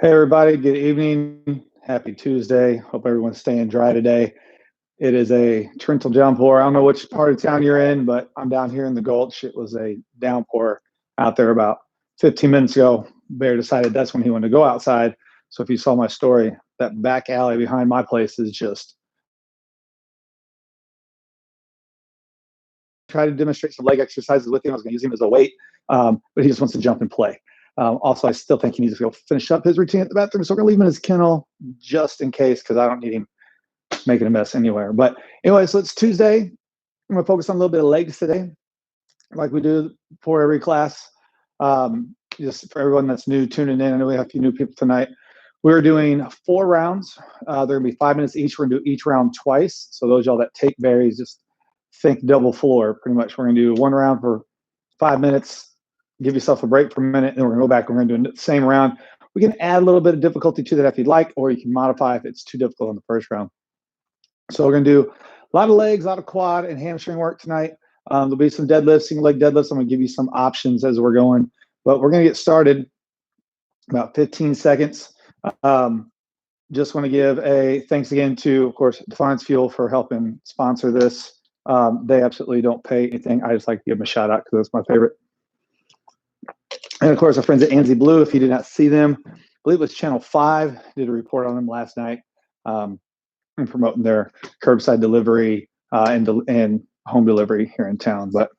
Hey, everybody. Good evening. Happy Tuesday. Hope everyone's staying dry today. It is a torrential downpour. I don't know which part of town you're in, but I'm down here in the Gulch. It was a downpour out there about 15 minutes ago. Bear decided that's when he wanted to go outside. So if you saw my story, that back alley behind my place is just try to demonstrate some leg exercises with him. I was going to use him as a weight, but he just wants to jump and play. Also, I still think he needs to go finish up his routine at the bathroom. So we're going to leave him in his kennel just in case, because I don't need him making a mess anywhere. But anyway, so it's Tuesday. I'm going to focus on a little bit of legs today, like we do for every class. Just for everyone that's new tuning in, I know we have a few new people tonight. We're doing 4 rounds. They're going to be 5 minutes each. We're going to do each round twice. So those y'all that take varies, just think double floor pretty much. We're going to do 1 round for 5 minutes, give yourself a break for a minute, and then we're going to go back. We're going to do the same round. We can add a little bit of difficulty to that if you'd like, or you can modify if it's too difficult in the first round. So we're going to do a lot of legs, a lot of quad and hamstring work tonight. There'll be some deadlifts, single leg deadlifts. I'm going to give you some options as we're going, but we're going to get started about 15 seconds. Just want to give a thanks again to, of course, Defiance Fuel for helping sponsor this. They absolutely don't pay anything. I just like to give them a shout out because that's my favorite. And of course, our friends at Anzi Blue, if you did not see them, I believe it was Channel 5, did a report on them last night, and promoting their curbside delivery and home delivery here in town. But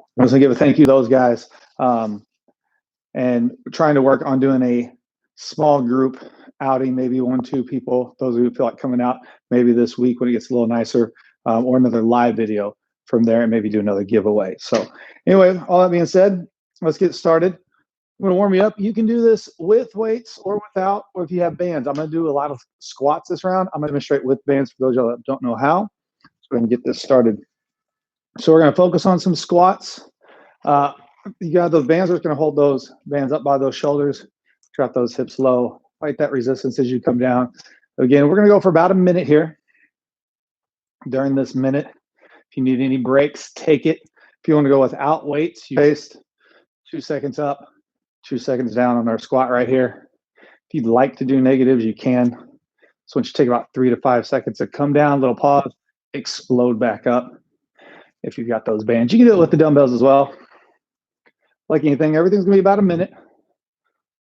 I was going to give a thank you to those guys, and trying to work on doing a small group outing, maybe 1-2 people, those who feel like coming out maybe this week when it gets a little nicer, or another live video from there, and maybe do another giveaway. So anyway, all that being said, let's get started. I'm going to warm you up. You can do this with weights or without, or if you have bands. I'm going to do a lot of squats this round. I'm going to demonstrate with bands for those of you that don't know how. So we're going to get this started. So we're going to focus on some squats. You got those bands. We're going to hold those bands up by those shoulders. Drop those hips low. Fight that resistance as you come down. Again, we're going to go for about a minute here. During this minute, if you need any breaks, take it. If you want to go without weights, you paste 2 seconds up, 2 seconds down on our squat right here. If you'd like to do negatives, you can. So once you take about 3 to 5 seconds to come down, little pause, explode back up. If you've got those bands, you can do it with the dumbbells as well. Like anything, everything's going to be about a minute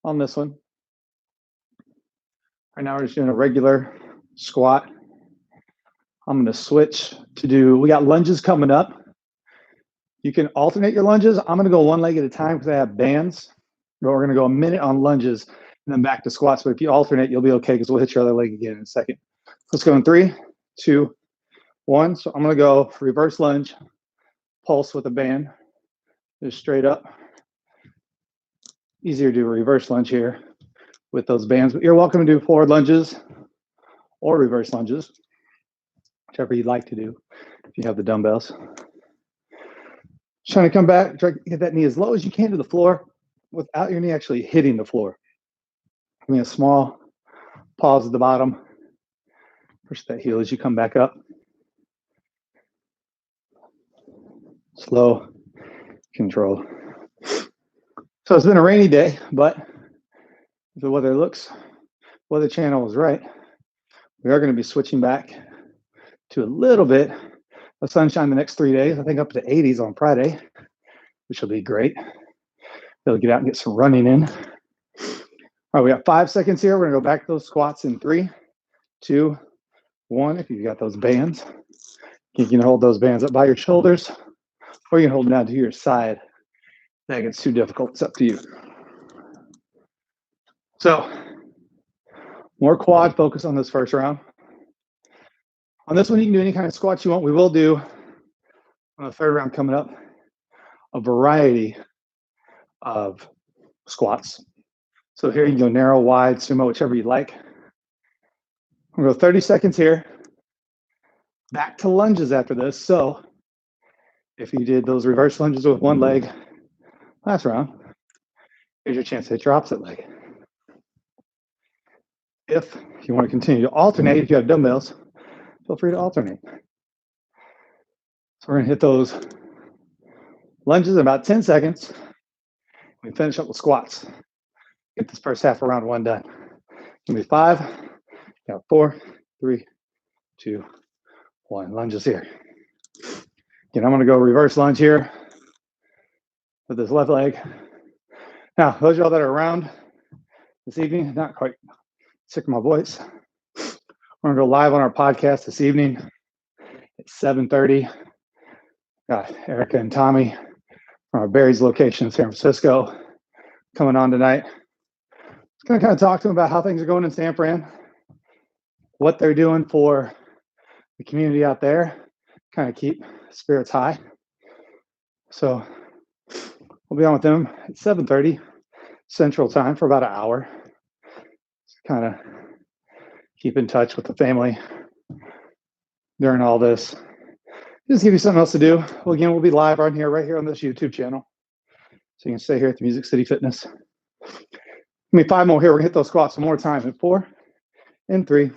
on this one. Right now, we're just doing a regular squat. I'm going to switch to do, we got lunges coming up. You can alternate your lunges. I'm going to go 1 leg at a time because I have bands. But we're going to go a minute on lunges and then back to squats. But if you alternate, you'll be okay because we'll hit your other leg again in a second. Let's go in 3, 2, 1. So I'm going to go reverse lunge, pulse with a band, just straight up. Easier to do a reverse lunge here with those bands. But you're welcome to do forward lunges or reverse lunges, whichever you'd like to do if you have the dumbbells. Trying to come back, try to get that knee as low as you can to the floor without your knee actually hitting the floor. Give me a small pause at the bottom. Push that heel as you come back up. Slow, control. So it's been a rainy day, but if the weather channel was right, we are going to be switching back to a little bit of sunshine the next 3 days. I think up to 80s on Friday, which will be great. They'll get out and get some running in. All right, we got 5 seconds here. We're going to go back to those squats in 3, 2, 1. If you've got those bands, you can hold those bands up by your shoulders, or you can hold them down to your side. If that gets too difficult, it's up to you. So, more quad focus on this first round. On this one, you can do any kind of squats you want. We will do, on the third round coming up, a variety of squats. So here you can go narrow, wide, sumo, whichever you like. We'll go 30 seconds here. Back to lunges after this. So if you did those reverse lunges with 1 leg last round, here's your chance to hit your opposite leg. If you want to continue to alternate, if you have dumbbells, feel free to alternate. So we're going to hit those lunges in about 10 seconds. We finish up with squats. Get this first half of round 1 done. Give me 5. Got 4, 3, 2, 1. Lunges here. Again, I'm going to go reverse lunge here with this left leg. Now, those of y'all that are around this evening, not quite sick of my voice, we're going to go live on our podcast this evening at 7:30. Got Erica and Tommy from our Barry's location in San Francisco coming on tonight. Just going to kind of talk to them about how things are going in San Fran, what they're doing for the community out there, kind of keep spirits high. So we'll be on with them at 7:30 Central Time for about an hour. Just kind of keep in touch with the family during all this. Just give you something else to do. Well, again, we'll be live on here, right here on this YouTube channel. So you can stay here at the Music City Fitness. Give me 5 more here. We're going to hit those squats one more time in 4, in 3,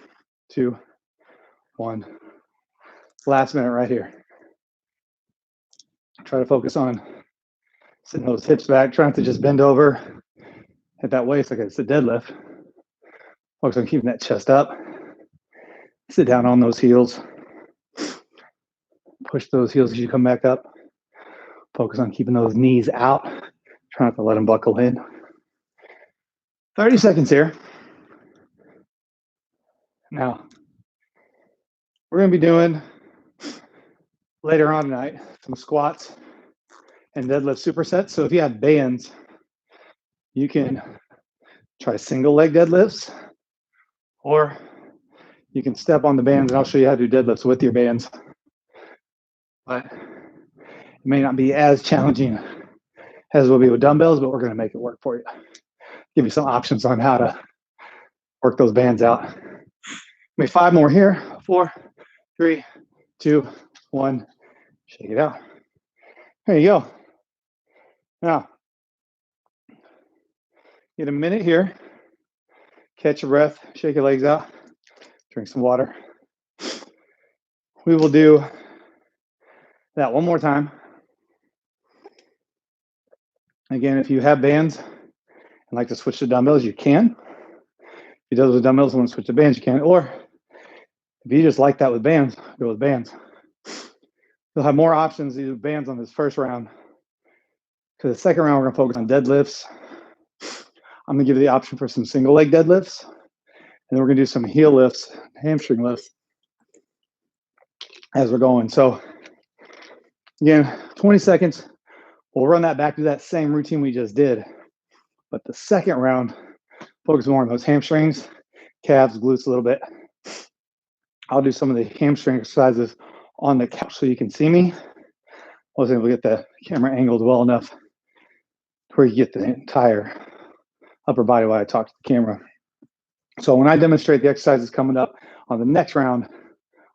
2, 1. Last minute right here. Try to focus on sitting those hips back, trying to just bend over, hit that waist like it's a deadlift. Focus on keeping that chest up. Sit down on those heels. Push those heels as you come back up. Focus on keeping those knees out. Try not to let them buckle in. 30 seconds here. Now, we're going to be doing later on tonight some squats and deadlift supersets. So if you have bands, you can try single leg deadlifts, or you can step on the bands and I'll show you how to do deadlifts with your bands. But it may not be as challenging as it will be with dumbbells, but we're going to make it work for you. Give you some options on how to work those bands out. Maybe 5 more here. 4, 3, 2, 1. Shake it out. There you go. Now, get a minute here. Catch your breath. Shake your legs out. Drink some water. We will do that one more time. Again, if you have bands and like to switch to dumbbells, you can. If you do with dumbbells and want to switch to bands, you can. Or if you just like that with bands, go with bands. You'll have more options to do bands on this first round. For the second round, we're going to focus on deadlifts. I'm going to give you the option for some single leg deadlifts. And then we're going to do some heel lifts, hamstring lifts as we're going. So again, 20 seconds. We'll run that back to that same routine we just did. But the second round, focus more on those hamstrings, calves, glutes a little bit. I'll do some of the hamstring exercises on the couch so you can see me. I wasn't able to get the camera angled well enough where you get the entire upper body while I talk to the camera. So when I demonstrate the exercises coming up on the next round,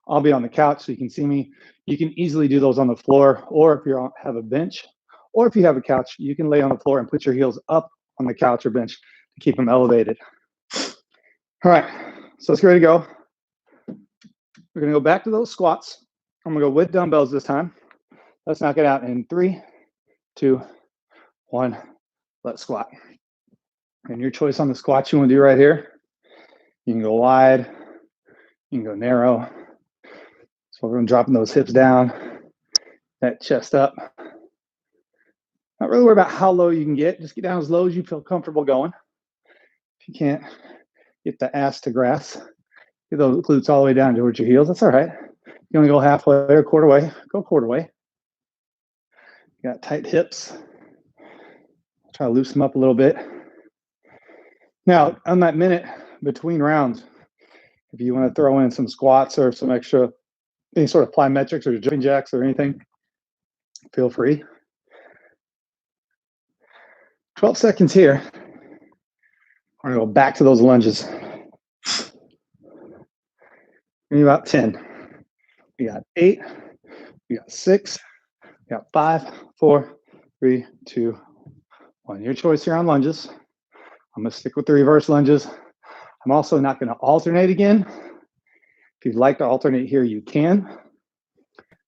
I'll be on the couch so you can see me. You can easily do those on the floor, or if you have a bench, or if you have a couch, you can lay on the floor and put your heels up on the couch or bench to keep them elevated. All right, so let's get ready to go. We're going to go back to those squats. I'm going to go with dumbbells this time. Let's knock it out in 3, 2, 1. Let's squat. And your choice on the squats you want to do right here. You can go wide. You can go narrow. So we're going to drop those hips down, that chest up. Not really worry about how low you can get. Just get down as low as you feel comfortable going. If you can't get the ass to grass, get those glutes all the way down towards your heels. That's all right. You want to go halfway or quarter way, go quarter way. You got tight hips. Try to loosen them up a little bit. Now, on that minute between rounds, if you want to throw in some squats or some extra, any sort of plyometrics or jumping jacks or anything, feel free. 12 seconds here. We're going to go back to those lunges. Maybe about 10. We got 8. We got 6. We got 5, 4, 3, 2, 1. Your choice here on lunges. I'm going to stick with the reverse lunges. I'm also not going to alternate again. If you'd like to alternate here, you can.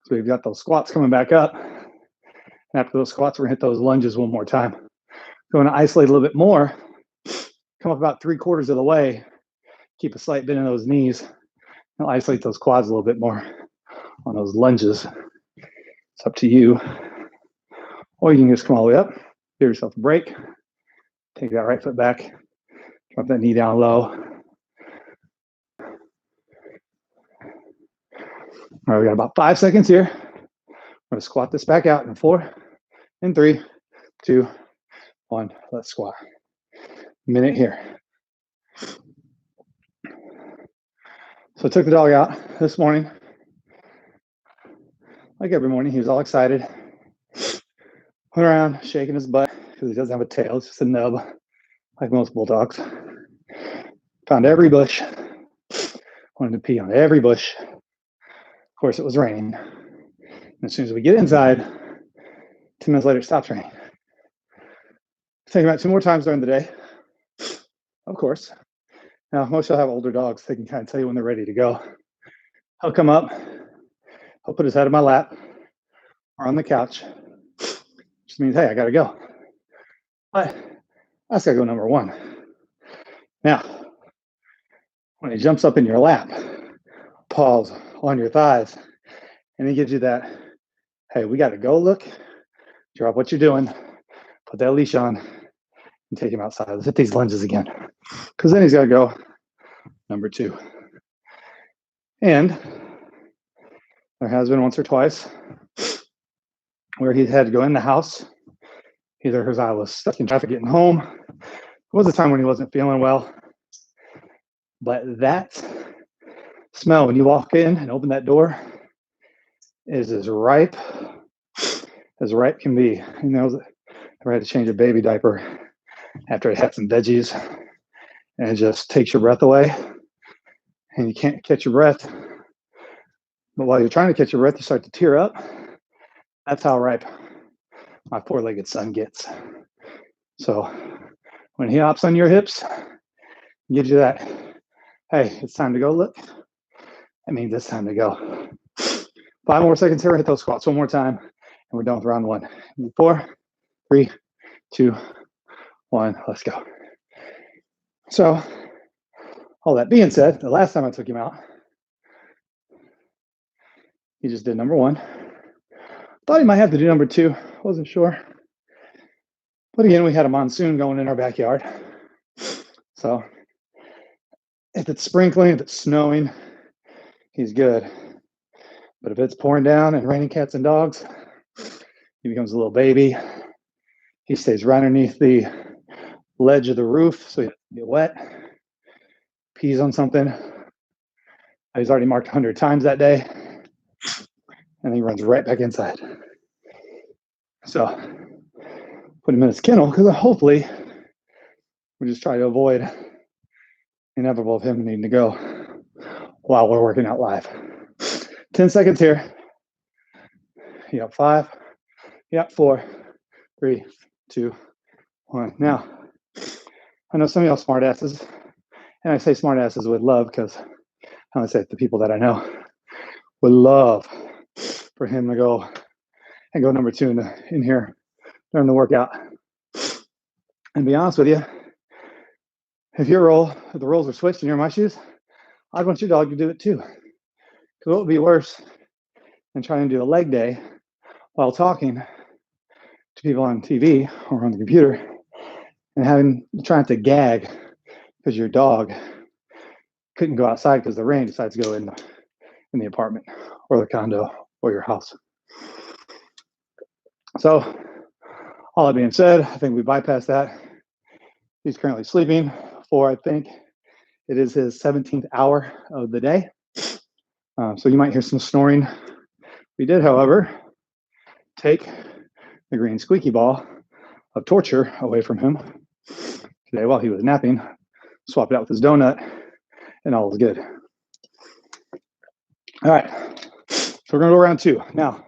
So we've got those squats coming back up. And after those squats, we're going to hit those lunges one more time. Going to isolate a little bit more. Come up about 3/4 of the way. keep a slight bend in those knees. I'll isolate those quads a little bit more on those lunges. It's up to you. Or you can just come all the way up, give yourself a break, take that right foot back, drop that knee down low. All right, we got about 5 seconds here. We're gonna squat this back out in 4, and 3, 2, 1. Let's squat. Minute here. So I took the dog out this morning. Like every morning, he was all excited. Went around shaking his butt because he doesn't have a tail. It's just a nub, like most bulldogs. Found every bush. Wanted to pee on every bush. Of course, it was raining. And as soon as we get inside, 10 minutes later, it stops raining. Take him out 2 more times during the day, of course. Now, most y'all have older dogs. They can kind of tell you when they're ready to go. He'll come up. He'll put his head in my lap or on the couch. Just means, hey, I got to go. But that's got to go number 1. Now, when he jumps up in your lap, paws on your thighs, and he gives you that, hey, we got to go look, drop what you're doing, put that leash on, and take him outside. Let's hit these lunges again. Because then he's got to go number 2. And there has been once or twice where he had to go in the house, either because I was stuck in traffic getting home. It was a time when he wasn't feeling well. But that smell when you walk in and open that door is as ripe can be. You know, I had to change a baby diaper after I had some veggies, and it just takes your breath away, and you can't catch your breath. But while you're trying to catch your breath, you start to tear up. That's how ripe my 4-legged son gets. So when he hops on your hips, gives you that, hey, it's time to go look, that means it's time to go. 5 more seconds here, hit those squats 1 more time, and we're done with round 1. 4, 3, 2, 1, let's go. So all that being said, the last time I took him out, he just did number 1. Thought he might have to do number 2, wasn't sure. But again, we had a monsoon going in our backyard. So if it's sprinkling, if it's snowing, he's good. But if it's pouring down and raining cats and dogs, he becomes a little baby. He stays right underneath the ledge of the roof, so he doesn't get wet. Pees on something. He's already marked 100 times that day. And he runs right back inside. So put him in his kennel because hopefully we just try to avoid the inevitable of him needing to go while we're working out live. 10 seconds here. You got 5. You got 4, 3, 2, 1. Now, I know some of y'all smart asses, and I say smart asses with love because I want to say it to people that I know would love for him to go and go number 2 in here during the workout. And be honest with you, if the roles were switched and you're in my shoes, I'd want your dog to do it too. Because what would be worse than trying to do a leg day while talking to people on TV or on the computer and trying to gag because your dog couldn't go outside because the rain decides to go in the apartment or the condo or your house. So all that being said, I think we bypassed that. He's currently sleeping for, I think it is his 17th hour of the day. So you might hear some snoring. We did, however, take the green squeaky ball of torture away from him today while he was napping, swap it out with his donut, and all was good. All right, so we're gonna go round 2. Now,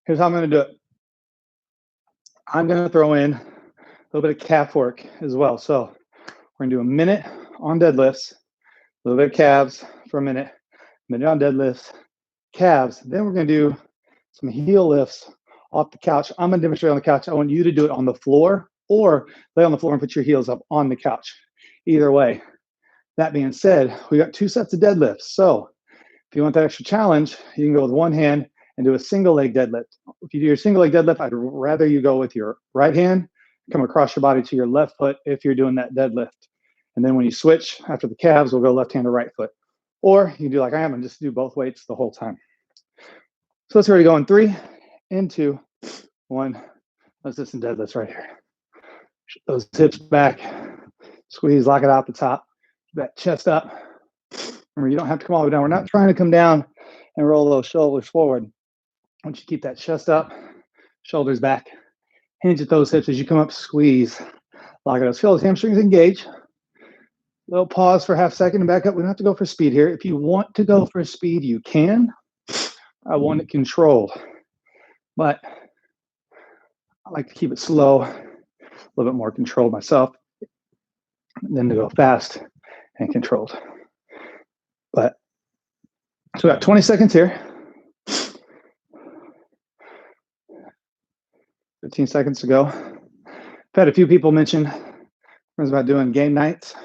here's how I'm gonna do it. I'm gonna throw in a little bit of calf work as well. So we're gonna do a minute on deadlifts, a little bit of calves for a minute on deadlifts, calves. Then we're gonna do some heel lifts off the couch. I'm gonna demonstrate on the couch. I want you to do it on the floor or lay on the floor and put your heels up on the couch. Either way, That being said, we got 2 sets of deadlifts. So if you want that extra challenge, you can go with one hand and do a single leg deadlift. If you do your single leg deadlift, I'd rather you go with your right hand, come across your body to your left foot if you're doing that deadlift. And then when you switch after the calves, we'll go left hand or right foot. Or you can do like I am and just do both weights the whole time. So let's already go in 3 and 2, 1. Let's do some deadlifts right here. Those hips back, squeeze, lock it out the top, that chest up. Remember, you don't have to come all the way down. We're not trying to come down and roll those shoulders forward. I want you to keep that chest up, shoulders back, hinge at those hips as you come up, squeeze, lock it up. Feel those hamstrings engage. Little pause for half second and back up. We don't have to go for speed here. If you want to go for speed, you can. I want it controlled, but I like to keep it slow, a little bit more controlled myself, than to go fast and controlled. But so we got 20 seconds here. 15 seconds to go. I've had a few people mention about doing game nights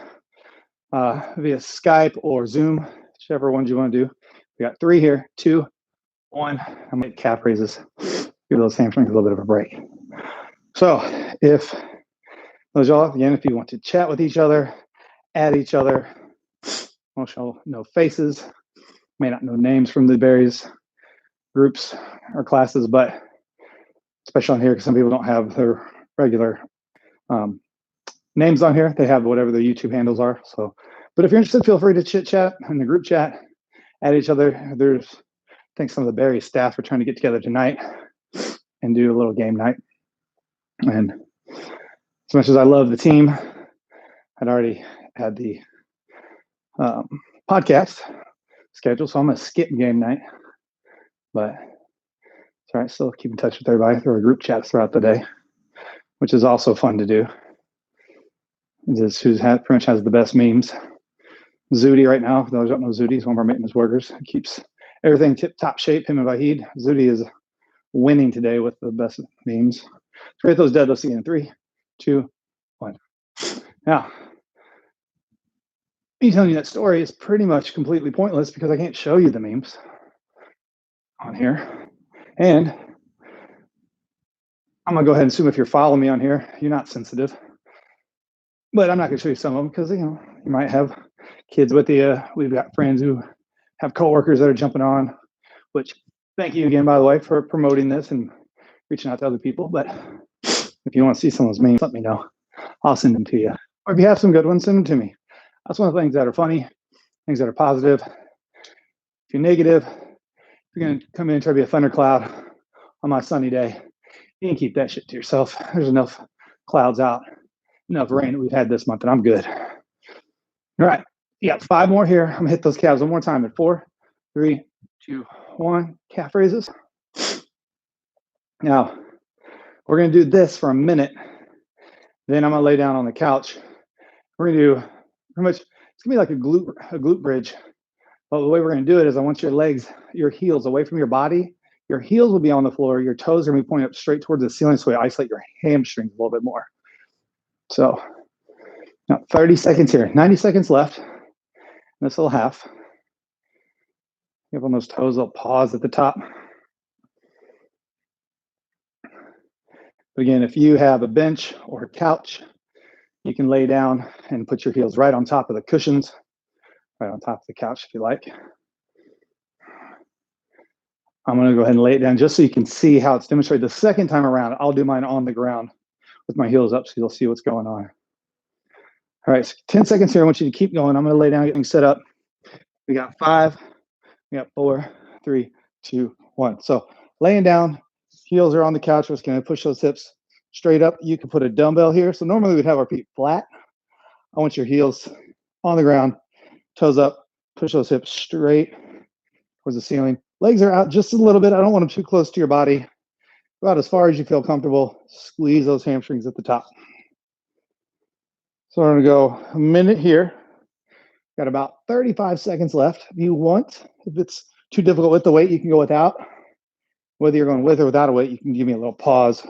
via Skype or Zoom, whichever ones you want to do. We got 3 here, 2, 1. I'm going to calf raises. Give those hamstrings a little bit of a break. So if those y'all, again, if you want to chat with each other, add each other, most y'all know faces, may not know names from the various groups or classes, but especially on here, because some people don't have their regular names on here. They have whatever their YouTube handles are. So, but if you're interested, feel free to chit chat in the group chat, add each other. There's, I think some of the Barry staff are trying to get together tonight and do a little game night. And as much as I love the team, I'd already had the podcast scheduled, so I'm going to skip game night. But it's all right, still keep in touch with everybody through our group chats throughout the day, which is also fun to do. This who pretty much has the best memes. Zudi right now, for those who don't know, Zudi is one of our maintenance workers. He keeps everything tip-top shape, him and Vahid. Zudi is winning today with the best memes. Let's rate those deadlifts again. 3, 2, 1. Now, me telling you that story is pretty much completely pointless because I can't show you the memes on here. And I'm going to go ahead and assume if you're following me on here, you're not sensitive. But I'm not going to show you some of them because, you might have kids with you. We've got friends who have coworkers that are jumping on, which thank you again, by the way, for promoting this and reaching out to other people. But if you want to see some of those memes, let me know. I'll send them to you. Or if you have some good ones, send them to me. That's one of the things that are funny, things that are positive. If you're negative, if you're going to come in and try to be a thundercloud on my sunny day, you can keep that shit to yourself. There's enough clouds out, enough rain that we've had this month, and I'm good. All right. You got 5 more here. I'm going to hit those calves one more time at 4, 3, 2, 1. Calf raises. Now, we're going to do this for a minute. Then I'm going to lay down on the couch. We're going to do pretty much, it's going to be like a glute bridge. But the way we're going to do it is I want your legs, your heels away from your body. Your heels will be on the floor. Your toes are going to be pointing up straight towards the ceiling so you isolate your hamstrings a little bit more. So now 30 seconds here. 90 seconds left. This little half. Give on those toes, they'll pause at the top. But again, if you have a bench or a couch, you can lay down and put your heels right on top of the cushions, right on top of the couch if you like. I'm going to go ahead and lay it down just so you can see how it's demonstrated. The second time around, I'll do mine on the ground with my heels up so you'll see what's going on. All right, so 10 seconds here. I want you to keep going. I'm going to lay down, get things set up. We got 5, we got 4, 3, 2, 1. So laying down, heels are on the couch. We're just going to push those hips straight up. You can put a dumbbell here. So normally we'd have our feet flat. I want your heels on the ground, toes up, push those hips straight towards the ceiling. Legs are out just a little bit. I don't want them too close to your body. About as far as you feel comfortable. Squeeze those hamstrings at the top. So I'm going to go a minute here. Got about 35 seconds left. If you want, if it's too difficult with the weight, you can go without. Whether you're going with or without a weight, you can give me a little pause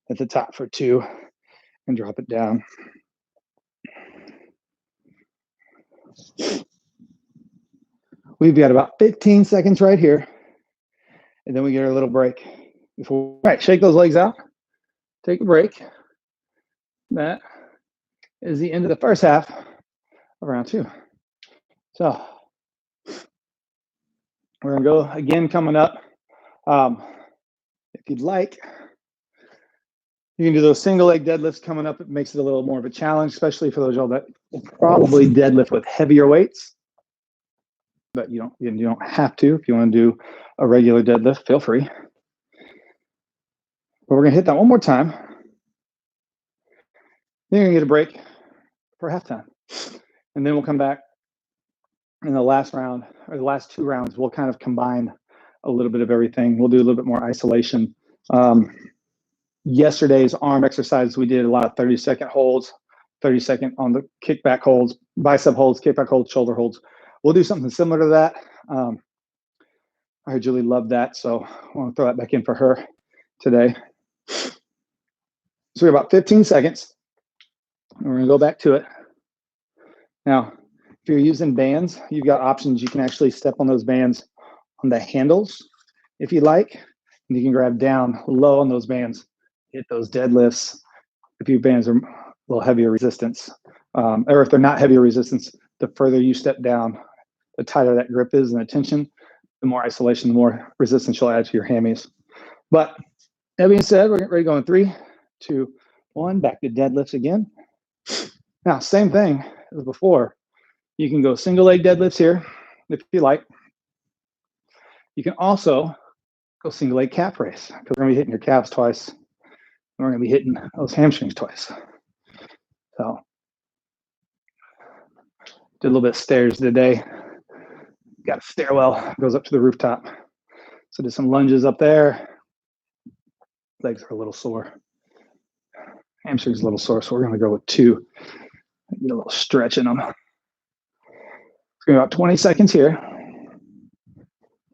at the top for 2 and drop it down. We've got about 15 seconds right here, and then we get our little break. All right, shake those legs out. Take a break. That is the end of the first half of round 2. So we're going to go again coming up. If you'd like, you can do those single leg deadlifts coming up. It makes it a little more of a challenge, especially for those y'all that will probably deadlift with heavier weights. But you don't have to. If you want to do a regular deadlift, feel free. But we're going to hit that one more time. Then you're going to get a break for halftime. And then we'll come back in the last round, or the last 2 rounds. We'll kind of combine a little bit of everything. We'll do a little bit more isolation. Yesterday's arm exercise, we did a lot of 30-second holds, 30-second on the kickback holds, bicep holds, kickback holds, shoulder holds. We'll do something similar to that. I heard Julie loved that, so I want to throw that back in for her today. So we have about 15 seconds. And we're going to go back to it. Now, if you're using bands, you've got options. You can actually step on those bands on the handles if you like. And you can grab down low on those bands, hit those deadlifts. If your bands are a little heavier resistance, or if they're not heavier resistance, the further you step down, the tighter that grip is and the tension, the more isolation, the more resistance you'll add to your hammies. But that being said, we're getting ready to go in 3, 2, 1. Back to deadlifts again. Now, same thing as before. You can go single leg deadlifts here if you like. You can also go single leg calf raise because we're going to be hitting your calves twice. And we're going to be hitting those hamstrings twice. So, did a little bit of stairs today. Got a stairwell, goes up to the rooftop. So did some lunges up there. Legs are a little sore. Hamstrings a little sore, so we're going to go with 2. Get a little stretch in them. It's going to be about 20 seconds here.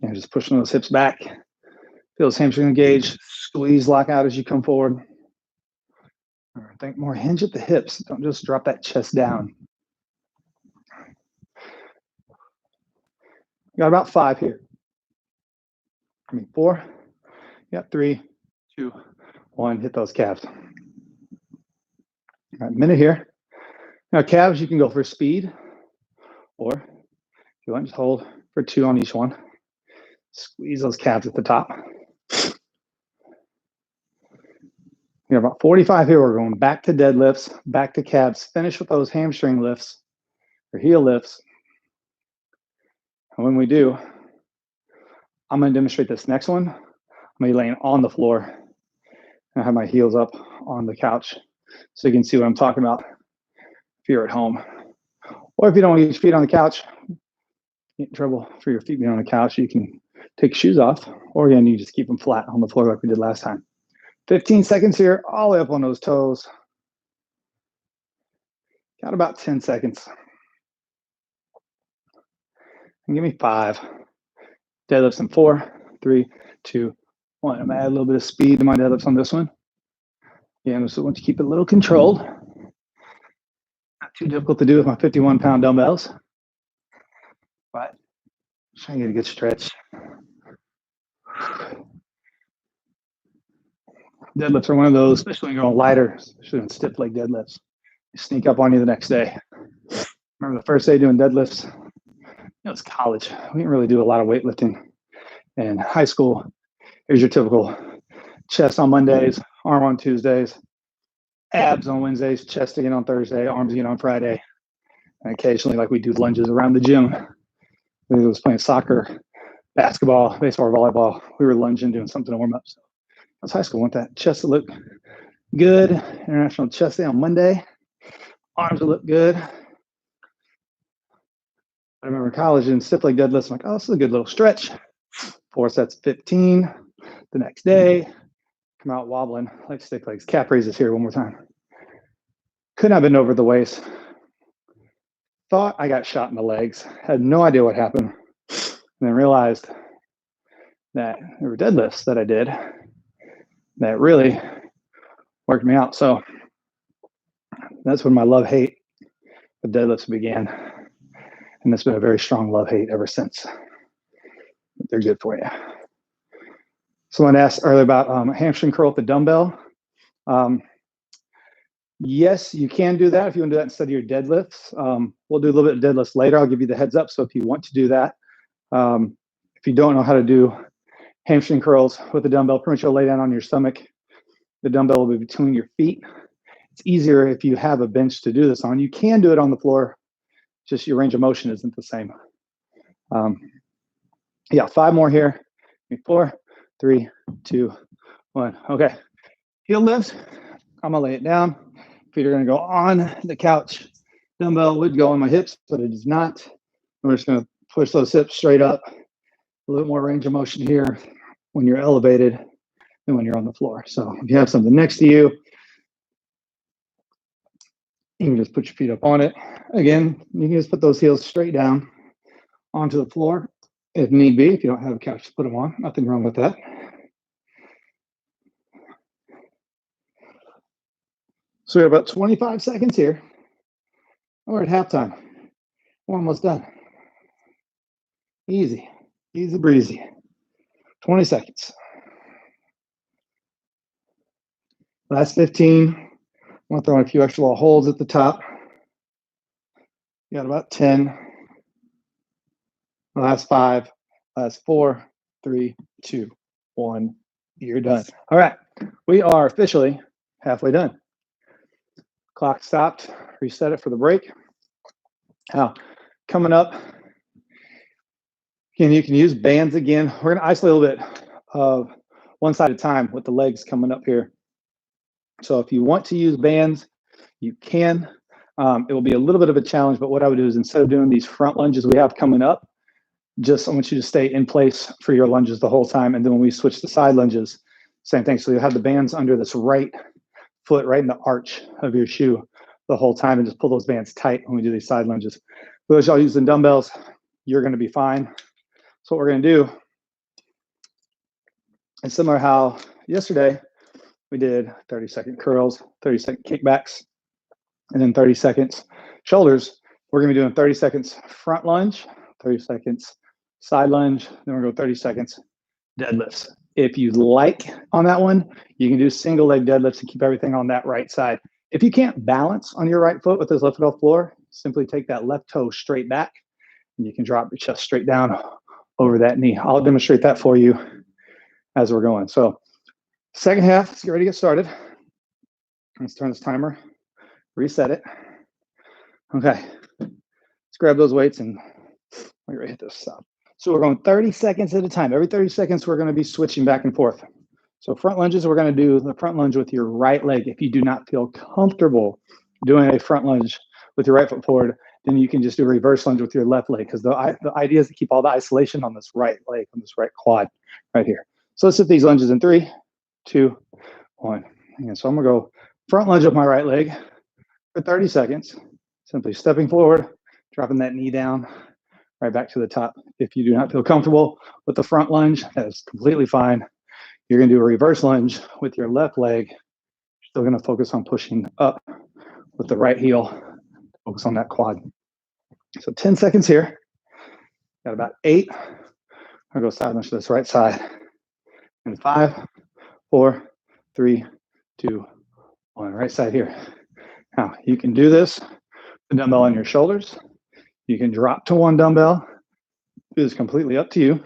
And just pushing those hips back. Feel those hamstrings engage. Squeeze, lock out as you come forward. Think more hinge at the hips. Don't just drop that chest down. Got about 5 here. 4. Got 3, 2, 1. Hit those calves. All right, minute here. Now calves, you can go for speed, or if you want, just hold for 2 on each one. Squeeze those calves at the top. You have about 45 here. We're going back to deadlifts, back to calves. Finish with those hamstring lifts or heel lifts. And when we do, I'm going to demonstrate this next one. I'm going to be laying on the floor. I have my heels up on the couch so you can see what I'm talking about if you're at home. Or if you don't want to get your feet on the couch, get in trouble for your feet being on the couch, you can take your shoes off, or again, you just keep them flat on the floor like we did last time. 15 seconds here, all the way up on those toes. Got about 10 seconds. And give me 5. Deadlifts in 4, 3, 2, 1. I'm gonna add a little bit of speed to my deadlifts on this one. Again, this is one to keep it a little controlled. Not too difficult to do with my 51-pound dumbbells, but trying to get a good stretch. Deadlifts are one of those, especially when you're going lighter, especially in stiff leg deadlifts. They sneak up on you the next day. Remember the first day doing deadlifts? It was college. We didn't really do a lot of weightlifting. In high school, here's your typical chest on Mondays, arm on Tuesdays, abs on Wednesdays, chest again on Thursday, arms again on Friday. And occasionally, like we do lunges around the gym. We was playing soccer, basketball, baseball, volleyball. We were lunging, doing something to warm up. So that's high school. Want that chest to look good. International Chest Day on Monday. Arms will look good. I remember college in stiff leg deadlifts. I'm like, oh, this is a good little stretch. 4 sets, 15. The next day, come out wobbling like stiff legs. Calf raises here one more time. Couldn't have been over the waist. Thought I got shot in the legs. Had no idea what happened. And then realized that there were deadlifts that I did that really worked me out. So that's when my love-hate of deadlifts began. And it's been a very strong love-hate ever since. They're good for you. Someone asked earlier about hamstring curl with the dumbbell. Yes, you can do that if you want to do that instead of your deadlifts. We'll do a little bit of deadlifts later. I'll give you the heads up. So if you want to do that, if you don't know how to do hamstring curls with the dumbbell, pretty much you'll lay down on your stomach. The dumbbell will be between your feet. It's easier if you have a bench to do this on. You can do it on the floor, just your range of motion isn't the same. Yeah, 5 more here. 4, 3, 2, 1. Okay, heel lift. I'm gonna lay it down. Feet are gonna go on the couch. Dumbbell would go on my hips, but it does not. I'm just gonna push those hips straight up. A little bit more range of motion here when you're elevated than when you're on the floor. So if you have something next to you, you can just put your feet up on it. Again, you can just put those heels straight down onto the floor if need be. If you don't have a couch to put them on, nothing wrong with that. So we have about 25 seconds here. We're at halftime. We're almost done. Easy, easy breezy. 20 seconds. Last 15. I'm gonna throw in a few extra little holds at the top. You got about 10. Last 5. Last 4, 3, 2, 1. You're done. All right, we are officially halfway done. Clock stopped. Reset it for the break. Now, coming up, again, you can use bands again. We're going to isolate a little bit of one side at a time with the legs coming up here. So if you want to use bands, you can. It will be a little bit of a challenge, but what I would do is instead of doing these front lunges we have coming up, just I want you to stay in place for your lunges the whole time. And then when we switch to side lunges, same thing. So you have the bands under this right foot, right in the arch of your shoe the whole time, and just pull those bands tight when we do these side lunges. For those y'all using dumbbells, you're going to be fine. So what we're going to do is similar how yesterday we did 30-second curls, 30-second kickbacks, and then 30 seconds shoulders. We're going to be doing 30 seconds front lunge, 30 seconds side lunge, then we're going to go 30 seconds deadlifts. If you like on that one, you can do single leg deadlifts and keep everything on that right side. If you can't balance on your right foot with this left foot off the floor, simply take that left toe straight back and you can drop your chest straight down over that knee. I'll demonstrate that for you as we're going. So second half, let's get ready to get started. Let's turn this timer, reset it. Okay, let's grab those weights and we're gonna hit this stop. So we're going 30 seconds at a time. Every 30 seconds, we're gonna be switching back and forth. So front lunges, we're gonna do the front lunge with your right leg. If you do not feel comfortable doing a front lunge with your right foot forward, then you can just do a reverse lunge with your left leg, because the idea is to keep all the isolation on this right leg, on this right quad right here. So let's hit these lunges in 3, 2, 1. And so I'm gonna go front lunge with my right leg for 30 seconds, simply stepping forward, dropping that knee down, right back to the top. If you do not feel comfortable with the front lunge, that is completely fine. You're gonna do a reverse lunge with your left leg. Still gonna focus on pushing up with the right heel, focus on that quad. So 10 seconds here. Got about 8. I'll go side lunge to this right side. And 5, 4, 3, 2, 1. Right side here. Now you can do this, the dumbbell on your shoulders. You can drop to one dumbbell. It is completely up to you.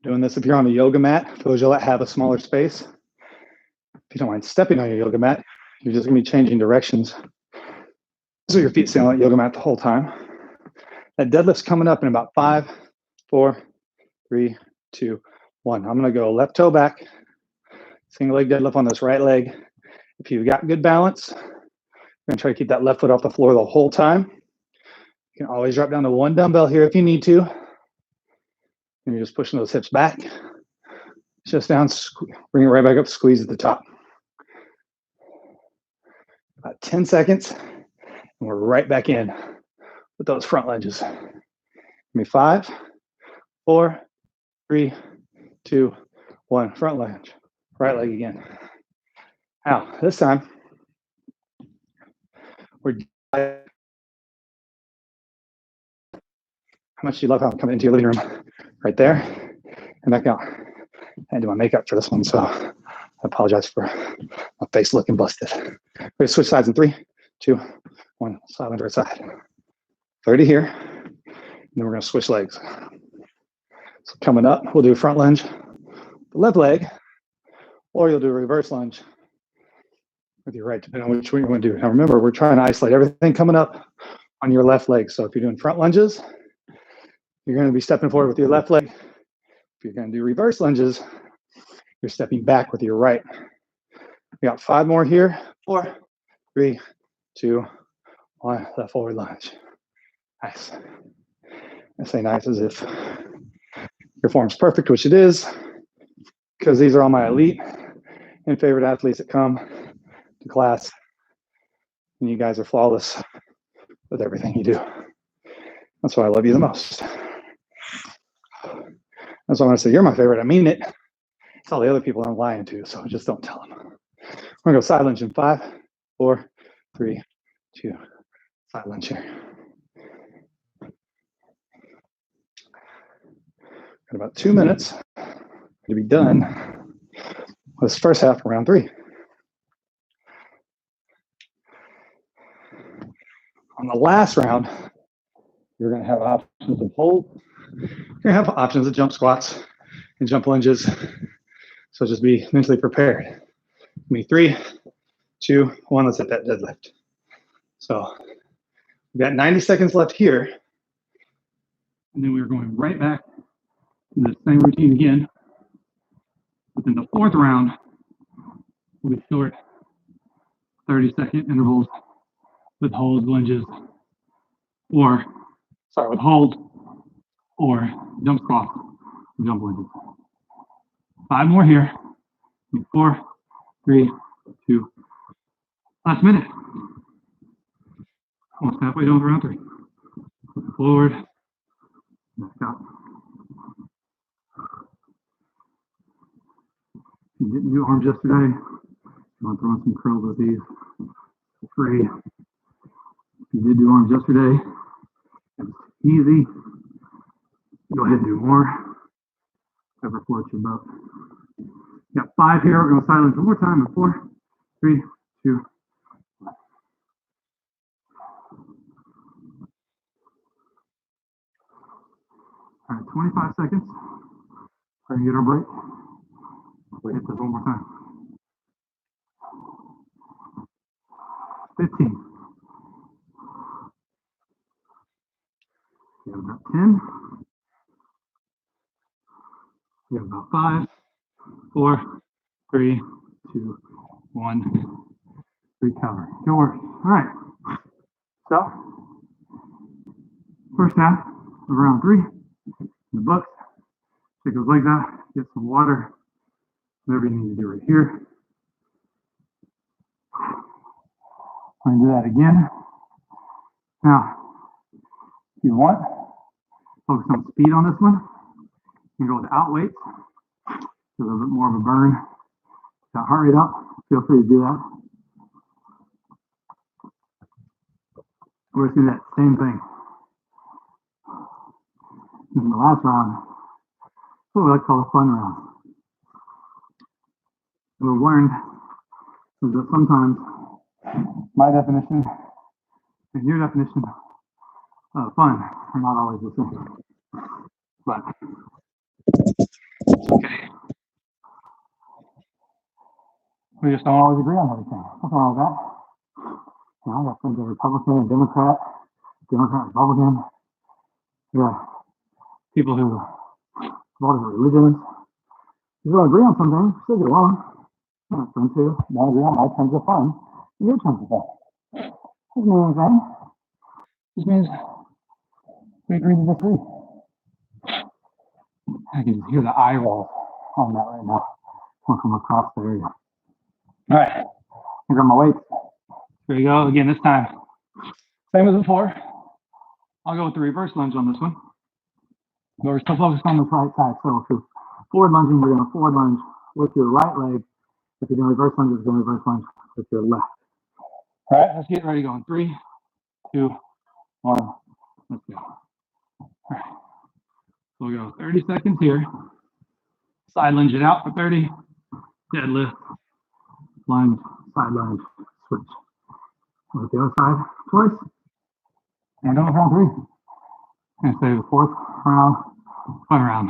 Doing this if you're on a yoga mat, for those of you that have a smaller space. If you don't mind stepping on your yoga mat, you're just gonna be changing directions. So your feet stay on that yoga mat the whole time. That deadlift's coming up in about 5, 4, 3, 2, 1. I'm gonna go left toe back, single leg deadlift on this right leg. If you've got good balance, you're gonna try to keep that left foot off the floor the whole time. You can always drop down to one dumbbell here if you need to. And you're just pushing those hips back. Just down, bring it right back up, squeeze at the top. About 10 seconds, and we're right back in with those front lunges. Give me 5, 4, 3, 2, 1. Front lunge, right leg again. Now, this time, we're much do you love how I'm coming into your living room? Right there and back out. I had to do my makeup for this one, so I apologize for my face looking busted. We're gonna switch sides in 3, 2, 1. Side lunge right side. 30 here, and then we're gonna switch legs. So coming up, we'll do a front lunge, the left leg, or you'll do a reverse lunge with your right, depending on which one you want to do. Now remember, we're trying to isolate everything coming up on your left leg. So if you're doing front lunges, you're going to be stepping forward with your left leg. If you're going to do reverse lunges, you're stepping back with your right. We got 5 more here. 4, 3, 2, 1. Left forward lunge. Nice. I say nice as if your form's perfect, which it is, because these are all my elite and favorite athletes that come to class, and you guys are flawless with everything you do. That's why I love you the most. That's why when I say you're my favorite, I mean it. It's all the other people I'm lying to, so just don't tell them. We're gonna go side lunge in 5, 4, 3, 2, side lunge here. Got about 2 minutes to be done with this first half of round 3. On the last round, you're going to have options of hold. You're going to have options of jump squats and jump lunges. So just be mentally prepared. Give me 3, 2, 1. Let's hit that deadlift. So we've got 90 seconds left here. And then we're going right back to the same routine again. But then the 4th round will be short 30-second intervals with holds, lunges, or with hold or jump squats, jump lunges. 5 more here. 4, 3, 2. Last minute. Almost halfway done with round 3. Forward. Back out. You didn't do arms yesterday. You want to throw in some curls with these for free. If you did do arms yesterday, it's easy. Go ahead and do more. Ever floats your boat. Got 5 here. We're going to silence one more time in 4, 3, 2, 1. All right, 25 seconds. We're going to get our break. We'll hit this one more time. 15. We have about 10. We have about 5, 4, 3, 2, 1. Recover. Good work. All right. So, first half of round 3 in the books. Take those legs out, get some water, whatever you need to do right here. I'm going to do that again. Now, if you want, focus on speed on this one. You can go without weights, a little bit more of a burn. Got heart rate up, feel free to do that. We're going to do that same thing. In the last round, what we like to call a fun round. What we've learned is that sometimes my definition and your definition of fun are not always the same. But it's okay. We just don't always agree on everything. Nothing wrong with that. You know, I got friends that are Republican and Democrat, Republican. Yeah. People who have all different religions. You don't agree on something, still get along. I'm not friends who don't agree on my terms of fun, your terms of fun. Doesn't mean anything. Just means we agree to disagree. I can hear the eye roll on that right now, coming from across the area. All right, I got my weights. Here we go again. This time, same as before. I'll go with the reverse lunge on this one. But we're still focused on the right side. So if you're forward lunging, you're going to forward lunge with your right leg. If you're doing reverse lunge, you're going to reverse lunge with your left. All right, let's get ready going. 3, 2, 1, let's go. All right. So we'll go 30 seconds here. Side lunge it out for 30. Deadlift, lunge, side lunge, switch. With the other side twice. And over round 3. And say the 4th round, fun round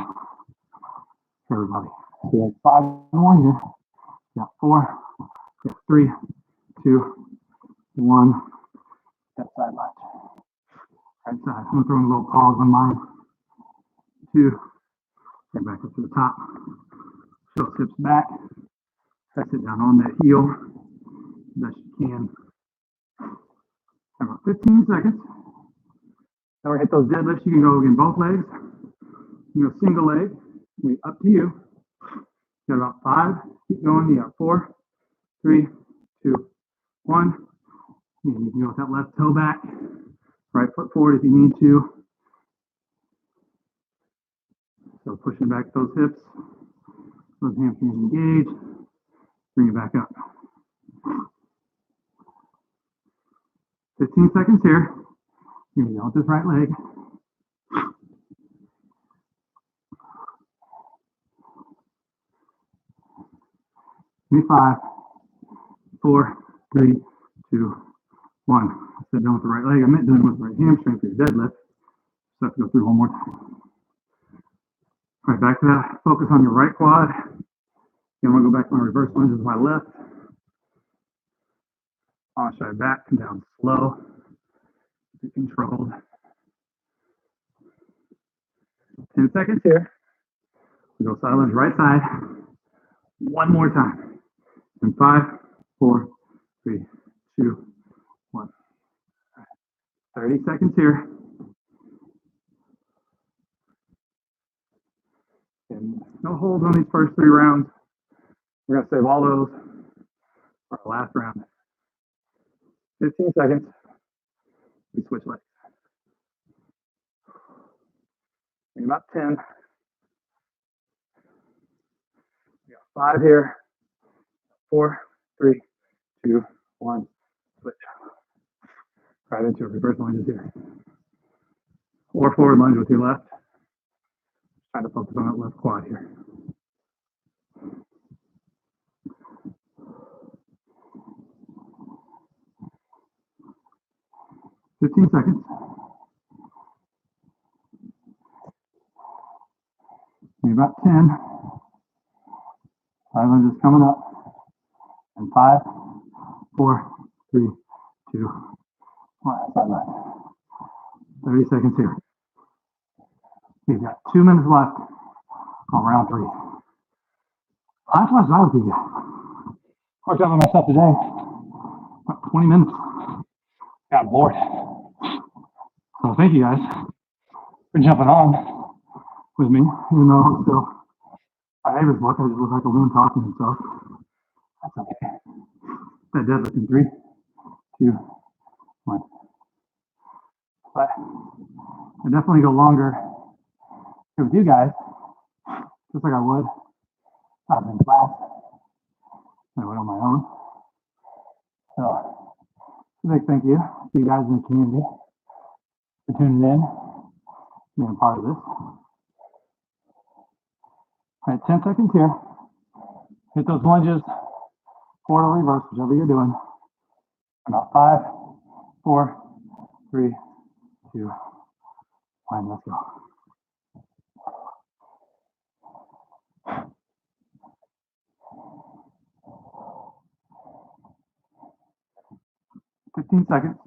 for everybody. So you have 5 more here. You got 4, you got 3, 2, 1. That side lunge. Right side. I'm gonna throw in a little pause on mine. 2. Get back up to the top. Show hips back. Press it down on that heel. Best you can. About 15 seconds. Now we're gonna hit those deadlifts. You can go again both legs. You go single leg. Up to you. You got about 5. Keep going. You got 4, 3, 2, 1. And you can go with that left toe back. Right foot forward if you need to. So pushing back those hips. Those hamstrings engaged. Bring it back up. 15 seconds here. Here we go with this right leg. Give me 5, 4, 3, 2, 1. I said done with the right leg. I meant doing it with the right hamstring for your deadlift. So I have to go through one more time. All right, back to that. Focus on your right quad. Then I'm going to go back to my reverse lunges with my left. I'll side back, come down slow. Be controlled. 10 seconds here. We go side lunge right side. One more time. And 5, 4, 3, 2, 1. 30 seconds here. And no holds on these first 3 rounds. We're going to save all those for our last round. 15 seconds. We switch legs. In about 10. We got 5 here. 4, 3, 2, 1. Switch. Right into a reverse lunges here. Or forward lunge with your left. Try to focus on that left quad here. Fifteen seconds. Maybe about 10. 5 lunges coming up. And 5, 4, 3, 2, 1. Side lunge. 30 seconds here. We've got 2 minutes left on round 3. Last last I with you guys. Worked out by myself today. About 20 minutes. Got bored. So thank you guys for jumping on with me, even though I'm still my neighbor's book. I just look like a loon talking and stuff. That's okay. That deadlift in 3, 2, 1. But I definitely go longer here with you guys, just like I would out in class. I would on my own. So a big thank you to you guys in the community for tuning in, being a part of this. All right, 10 seconds here. Hit those lunges, forward or reverse, whichever you're doing. About 5, 4, 3, 2, 1. Let's go. $15 seconds.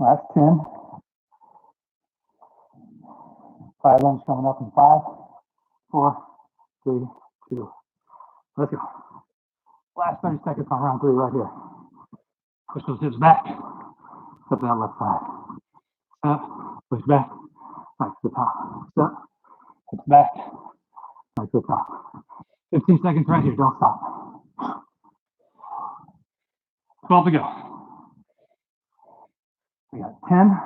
Last 10. 5 lunge coming up in 5, 4, 3, 2. Let's go. Last 30 seconds on round 3 right here. Push those hips back. Step that left side. Step, push back to the top. Step, hips back to the top. 15 seconds right here. Don't stop. 12 to go. We got 10.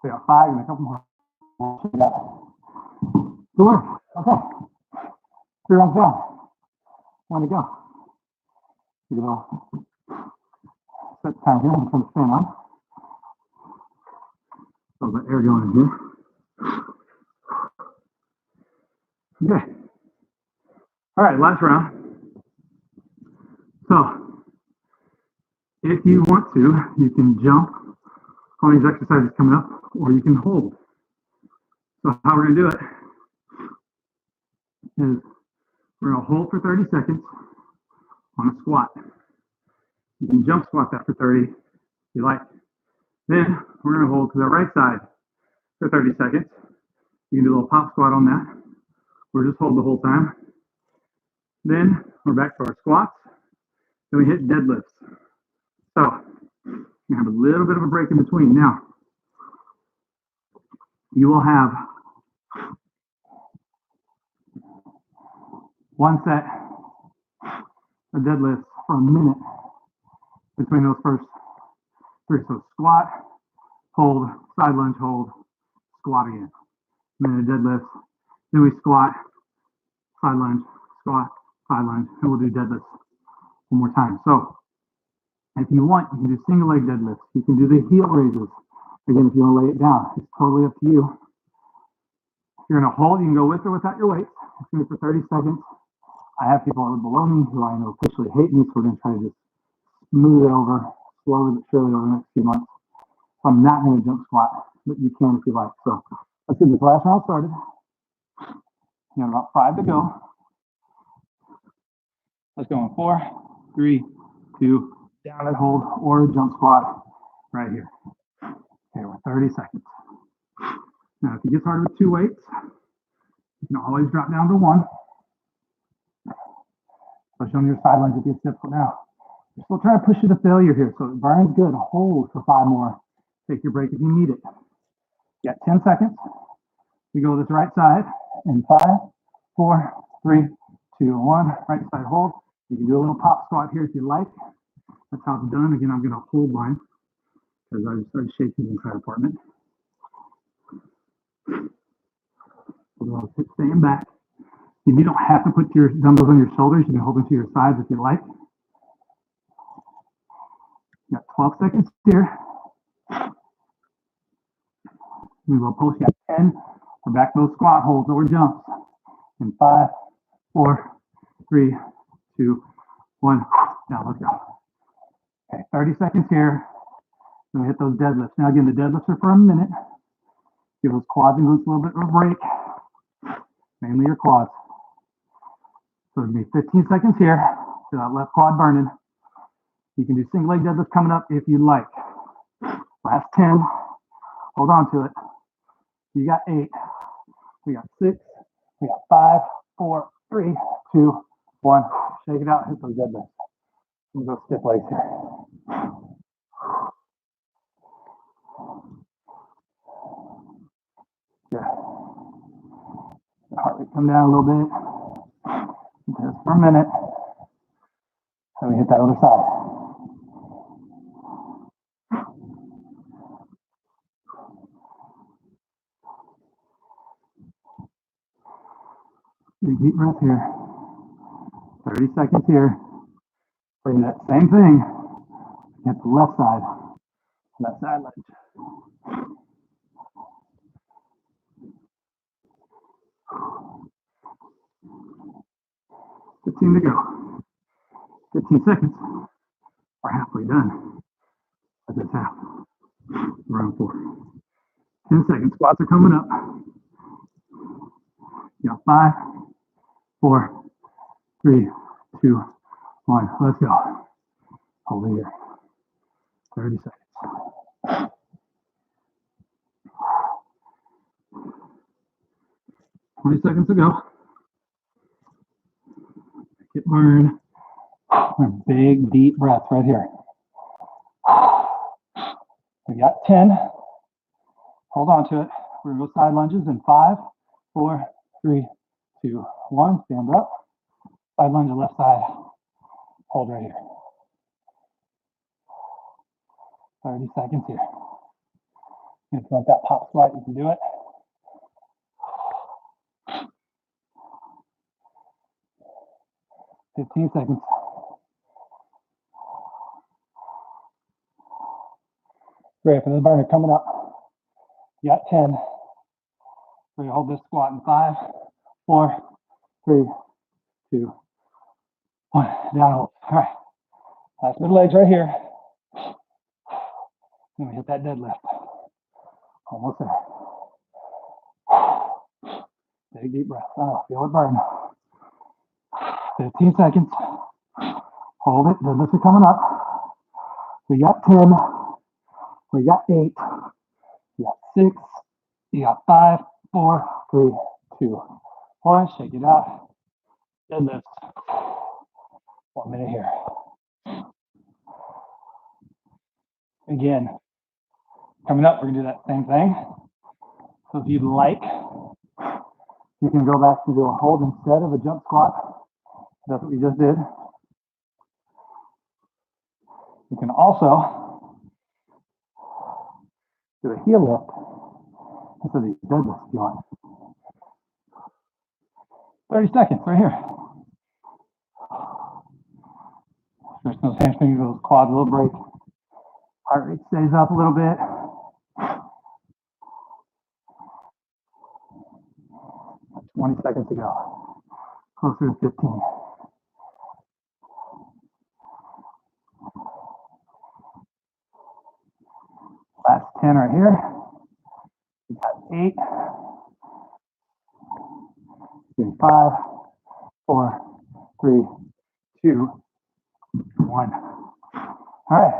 We got 5 and a couple more. We got 2 more. Okay. 3 rounds down. 1 to go. You go. set time here. I'm going to turn the fan on. So the air going in here. Okay. All right, last round. So if you want to, you can jump on these exercises coming up, or you can hold. So how we're going to do it is we're going to hold for 30 seconds on a squat. You can jump squat that for 30 if you like. Then we're going to hold to the right side for 30 seconds. You can do a little pop squat on that, or just hold the whole time. Then we're back to our squats. Then we hit deadlifts. So you have a little bit of a break in between. Now, you will have one set of deadlifts for a minute between those first three. So squat, hold, side lunge, hold, squat again. Minute deadlifts. Then we squat, side lunge, squat, side lunge, and we'll do deadlifts one more time. So if you want, you can do single leg deadlifts. You can do the heel raises. Again, if you want to lay it down, it's totally up to you. If you're going to hold, you can go with or without your weights. It's going to be for 30 seconds. I have people below me who I know officially hate me, so we're going to try to just smooth it over slowly but surely over the next few months. So I'm not going to jump squat, but you can if you like. So let's get this last round started. You have about 5 to go. Let's go in 4, 3, 2, down and hold, or jump squat right here. Okay, we're 30 seconds. Now, if it gets hard with 2 weights, you can always drop down to 1. Push on your side lunge if it's difficult now. You're still trying to push you to failure here, so burning's good. Hold for 5 more. Take your break if you need it. You got 10 seconds. We go to this right side in 5, 4, 3, 2, 1. Right side hold. You can do a little pop squat here if you like. That's how it's done. Again, I'm going to hold mine because I just started shaking the entire apartment. So staying back. If you don't have to put your dumbbells on your shoulders, you can hold them to your sides if you like. You got 12 seconds here. We will push you at 10. We're back to those squat holds or jumps. In 5, 4, 3, 2, 1. Now let's go. Okay, 30 seconds here. Then we hit those deadlifts. Now again, the deadlifts are for a minute. Give those quads and glutes a little bit of a break. Mainly your quads. So it'll be 15 seconds here. So that left quad burning. You can do single leg deadlifts coming up if you like. Last 10. Hold on to it. You got 8. We got 6. We got 5, 4, 3, 2, 1. Shake it out. Hit those deadlifts. We'll go stiff legs here. Yeah. The heart rate come down a little bit. Just for a minute. And we hit that other side. Big deep breath here. 30 seconds here. Bring that same thing. Hit the left side. Left side lunge. 15 to go. 15 seconds. We're halfway done. At this half. Round 4. 10 seconds. Squats are coming up. You got 5, 4, 3, 2, 1. Let's go. Hold it here. 30 seconds. 20 seconds to go. Get burned. Big deep breath right here. We got 10. Hold on to it. We're going to go side lunges in 5, 4, 3, 2, 1. Stand up. Side lunge to left side. Hold right here. 30 seconds here. If you want that pop squat, you can do it. $15 seconds. Great, for the burner coming up. You got 10. We're gonna hold this squat in 5, 4, 3, 2, 1. Down hold. All right. Last bit of legs right here. Then we hit that deadlift. Almost there. Take a deep breath. Oh, feel it burn. 15 seconds. Hold it. Deadlifts are coming up. We got 10. We got 8. We got 6. You got 5, 4, 3, 2, 1. Shake it out. Deadlift. 1 minute here. Again, coming up, we're gonna do that same thing. So if you'd like, you can go back to do a hold instead of a jump squat. That's what we just did. You can also do a heel lift instead of these deadlifts if you want. 30 seconds right here. Stretch those hamstrings, those quads, a little break. Heart rate stays up a little bit. Twenty seconds to go. Closer to 15. Last 10 right here. We got 8. 5, 4, 3, 2, 1. All right.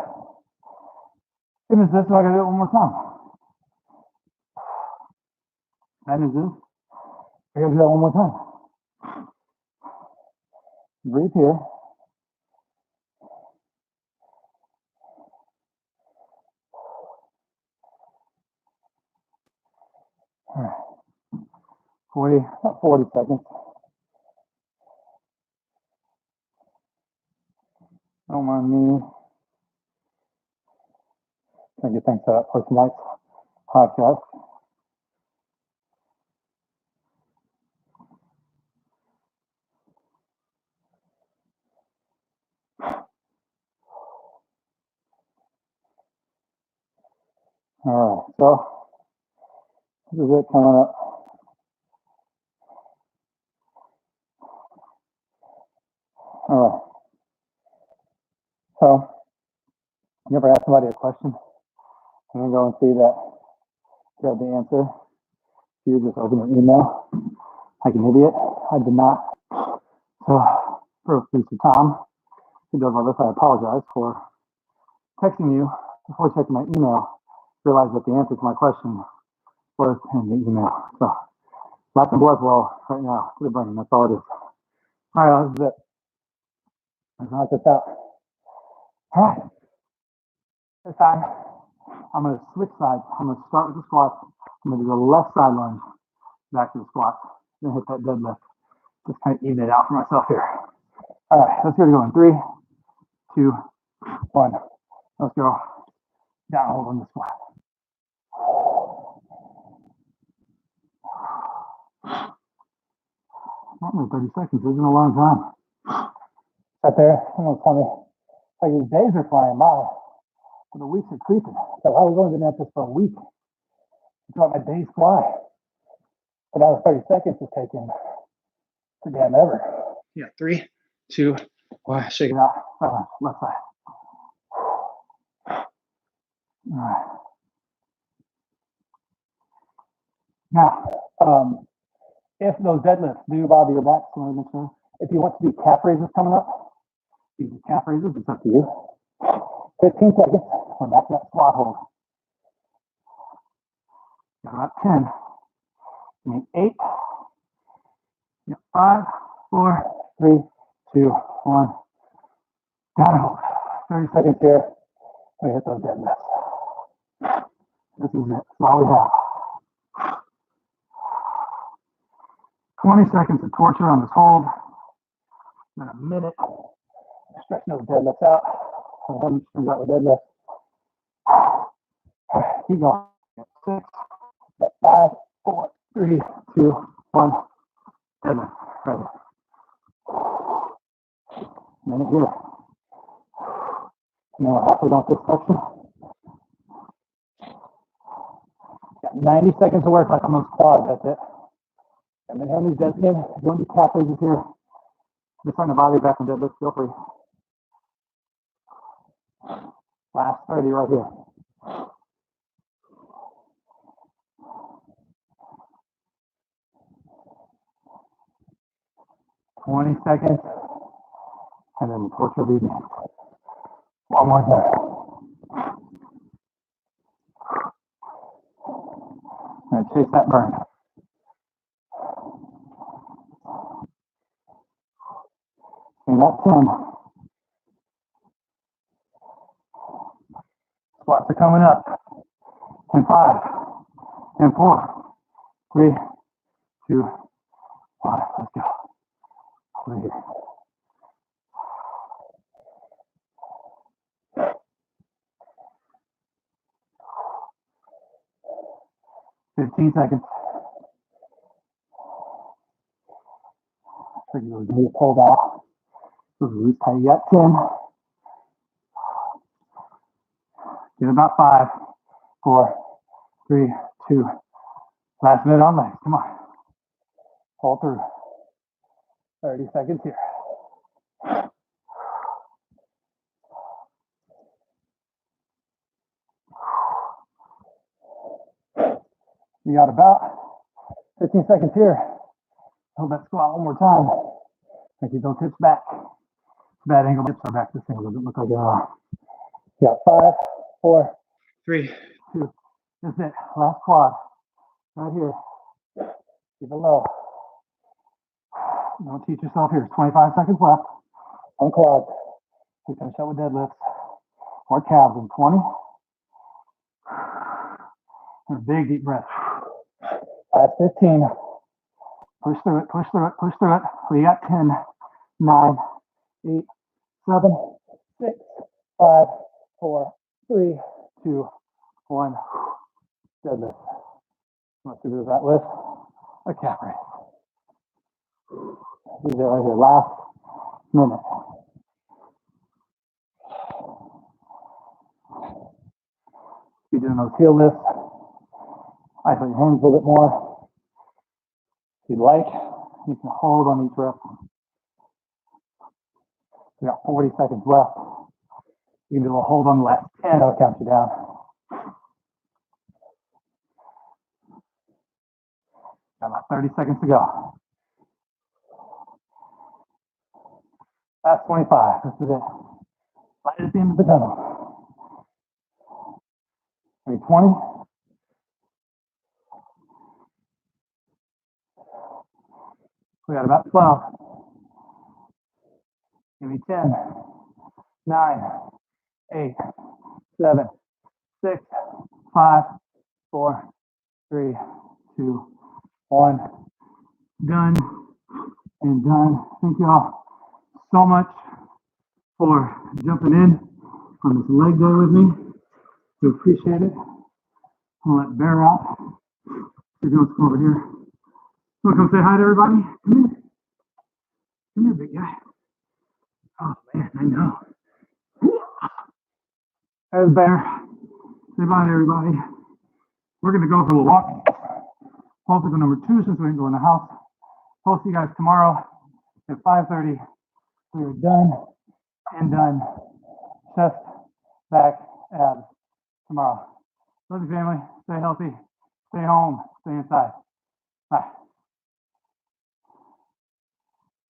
Finish this, so I gotta do it one more time. That is this. I gotta do that one more time. Breathe here. All right. 40 seconds. Don't mind me. Trying to get things set up for tonight's podcast. All right, so this is it coming up. All right. So you ever ask somebody a question and then go and see that you have the answer? You just open your email like an idiot. I did not. So for Mr. Tom, who does all this, I apologize for texting you before checking my email. Realized that the answer to my question was in the email. So lots of blood flow right now to the brain. That's all it is. All right, this is it. Let's knock this out. All right. This time, I'm going to switch sides. I'm going to start with the squats. I'm going to do the left side lunge back to the squats. Then hit that deadlift. Just kind of even it out for myself here. All right, let's get it going. 3, 2, 1. Let's go. Down hold on the squat. Only 30 seconds isn't a long time. Right there, someone's telling me, like these days are flying by, but the weeks are creeping. So I was only been at this for a week. I thought my days fly. But now the 30 seconds is taking for damn ever. Yeah, 3, 2, 1. Shake it out. Left side. All right. Now, if those deadlifts do bother your back, so I want to make sure. If you want to do calf raises coming up, you do calf raises. It's up to you. 15 seconds. We're back to that squat hold. Got about 10. You need 8. You got 5, 4, 3, 2, 1. Down hold. 30 seconds here. We hit those deadlifts. This is it. That's all we have. 20 seconds of torture on this hold. Then a minute. Stretching those deadlifts out. Hamstrings out with deadlift. Keep going. 6, 5, 4, 3, 2, 1. Deadlift. Right. Minute here. Now we're halfway down this section. Got 90 seconds to work like on those quads, that's it. And then hand these dead in. Don't do calf raises here. Just trying to body back and deadlift, feel free. Last 30 right here. "20 seconds, and then the torture begins. One more time. And chase that burn. And that's 10. Squats are coming up. And 5, and 4, 3, 2, 1. Let's go. Right here. 15 seconds. So you're going to pull out. So loose tight. You got 10. Get about 5, 4, 3, 2. Last minute on legs. Come on. Pull through. 30 seconds here. You got about 15 seconds here. Hold that squat one more time. And keep those hips back. Bad angle hips are back. This thing doesn't look like you got 5, 4, 3, 2. That's it. Last quad. Right here. Keep it low. Don't teach yourself here. 25 seconds left on quads. We finish up with deadlifts or calves in 20. And a big deep breath. Last 15. Push through it, push through it, push through it. We got 10, 9, 8, 7, 6, 5, 4, 3, 2, 1. Deadlift. Let's do that with a calf raise. These are right here. Last minute. You're doing those heel lifts. Isolate your hands a little bit more. If you'd like, you can hold on each rep. We got 40 seconds left. You can do a hold on the last 10. I'll count you down. Got about 30 seconds to go. Last 25. This is it. Light at the end of the tunnel. 20. We got about 12. Give me 10, 9, 8, 7, 6, 5, 4, 3, 2, 1. Done and done. Thank you all so much for jumping in on this leg day with me. We appreciate it. I'll let Bear out. You're going to come over here. Want to come say hi to everybody? Come here. Come here, big guy. Oh, man, I know. There's Bear. Say bye to everybody. We're going to go for a walk. Hopefully number 2 since we didn't go in the house. I'll see you guys tomorrow at 5:30. We are done and done. Chest, back, abs tomorrow. Love you, family. Stay healthy. Stay home. Stay inside. Bye.